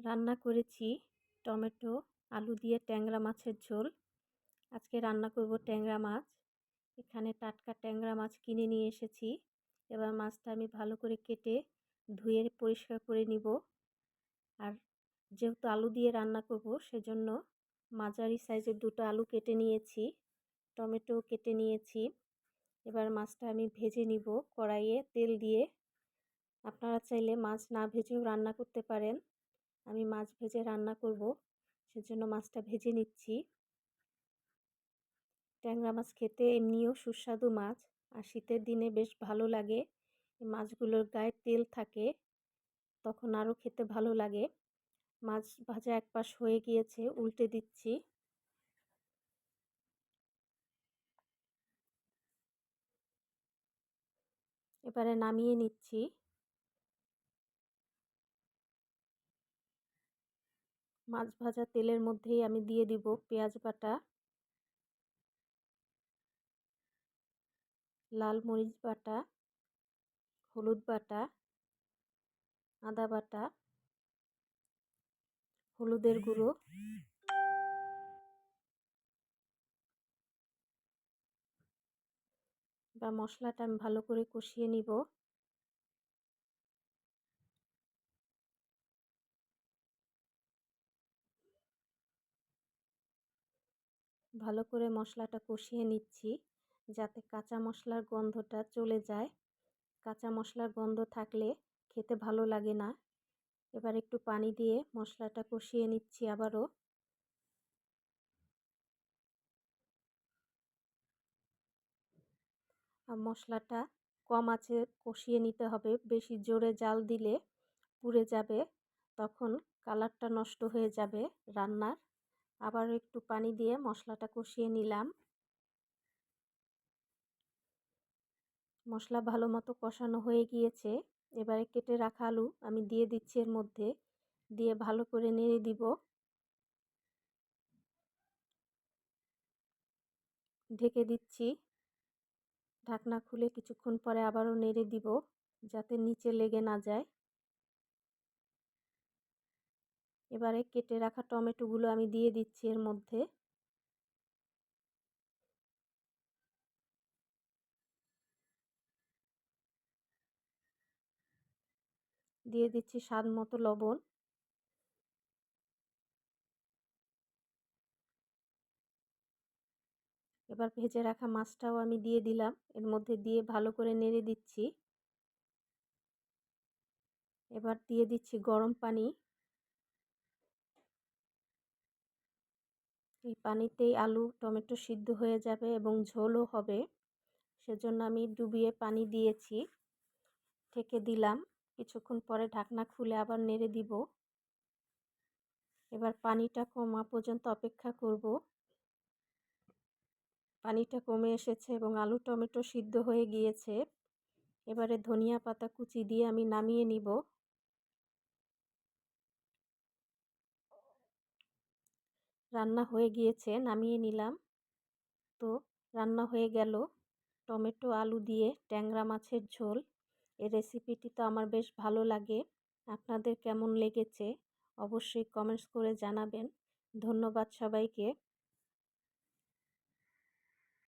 রান্না করেছি টমেটো আলু দিয়ে ট্যাংরা মাছের ঝোল। আজকে রান্না করব ট্যাংরা মাছ। এখানে টাটকা ট্যাংরা মাছ কিনে নিয়ে এসেছি। এবার মাছটা আমি ভালো করে কেটে ধুয়ে পরিষ্কার করে নিব। আর যেহেতু আলু দিয়ে রান্না করব সেজন্য মাঝারি সাইজের দুটো আলু কেটে নিয়েছি, টমেটো কেটে নিয়েছি। এবার মাছটা আমি ভেজে নিব কড়াইয়ে তেল দিয়ে। আপনারা চাইলে মাছ না ভেজেও রান্না করতে পারেন। আমি মাছ ভেজে রান্না করব, সেজন্য মাছটা ভেজে নিচ্ছি। ট্যাংরা মাছ খেতে এমনিও সুস্বাদু মাছ, আর শীতের দিনে বেশ ভালো লাগে। এই মাছগুলোর গায়ে তেল থাকে, তখন আরও খেতে ভালো লাগে। মাছ ভাজা এক পাশ হয়ে গিয়েছে, উল্টে দিচ্ছি। এবারে নামিয়ে নিচ্ছি। মাছ ভাজা তেলের মধ্যেই আমি দিয়ে দিব পেঁয়াজ বাটা, লাল মরিচ বাটা, হলুদ বাটা, আদা বাটা, হলুদের গুঁড়ো, বা মশলাটা আমি ভালো করে কষিয়ে নিব। ভালো করে মশলাটা কষিয়ে নিচ্ছি যাতে কাঁচা মশলার গন্ধটা চলে যায়। কাঁচা মশলার গন্ধ থাকলে খেতে ভালো লাগে না। এবার একটু পানি দিয়ে মশলাটা কষিয়ে নিচ্ছি আবারও। আর মশলাটা কম আঁচে কষিয়ে নিতে হবে, বেশি জোরে জাল দিলে পুড়ে যাবে, তখন কালারটা নষ্ট হয়ে যাবে রান্নার। আবার একটু পানি দিয়ে মশলাটা কষিয়ে নিলাম। মশলা ভালো মতো কষানো হয়ে গিয়েছে। এবারে কেটে রাখা আলু আমি দিয়ে দিচ্ছি এর মধ্যে, দিয়ে ভালো করে নেড়ে দিব। ঢেকে দিচ্ছি। ঢাকনা খুলে কিছুক্ষণ পরে আবারও নেড়ে দিব যাতে নিচে লেগে না যায়। এবারে কেটে রাখা টমেটোগুলো আমি দিয়ে দিচ্ছি এর মধ্যে। দিয়ে দিচ্ছি স্বাদ মতো লবণ। এবার ভেজে রাখা মাছটাও আমি দিয়ে দিলাম, এর মধ্যে দিয়ে ভালো করে নেড়ে দিচ্ছি। এবার দিয়ে দিচ্ছি গরম পানি। এই পানিতেই আলু টমেটো সিদ্ধ হয়ে যাবে এবং ঝোলও হবে, সেজন্য আমি ডুবিয়ে পানি দিয়েছি। ঢেকে দিলাম, কিছুক্ষণ পরে ঢাকনা খুলে আবার নেড়ে দিব। এবার পানিটা কমা পর্যন্ত অপেক্ষা করব। পানিটা কমে এসেছে এবং আলু টমেটো সিদ্ধ হয়ে গিয়েছে। এবারে ধনিয়া পাতা কুচি দিয়ে আমি নামিয়ে নিব। রান্না হয়ে গিয়েছে, নামিয়ে নিলাম। তো রান্না হয়ে গেল টমেটো আলু দিয়ে ট্যাংরা মাছের ঝোল। এই রেসিপিটি তো আমার বেশ ভালো লাগে। আপনাদের কেমন লেগেছে অবশ্যই কমেন্টস করে জানাবেন। ধন্যবাদ সবাইকে।